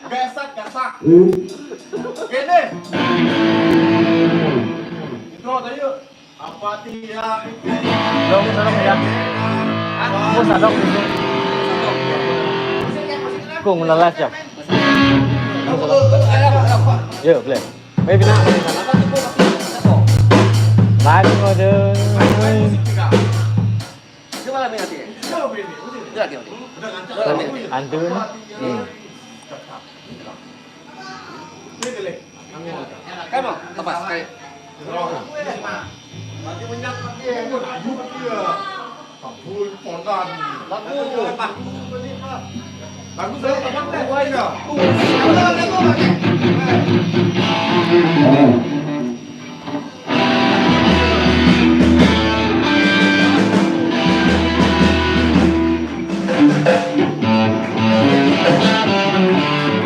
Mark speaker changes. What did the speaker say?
Speaker 1: gasak. Gini. Intro tadi yuk. Apa tidak?
Speaker 2: Dong, ya. Aku sadok itu. Kung lelas ya. Yo, boleh. Baik bina. Lagi ngode.
Speaker 3: Coba lagi nanti. Udah lagi nanti.
Speaker 2: Antun.
Speaker 3: Kamu lepas kayak.
Speaker 1: Lagi minyak lagi ayu dia. Kabul pondan. Lagu saya teman deh.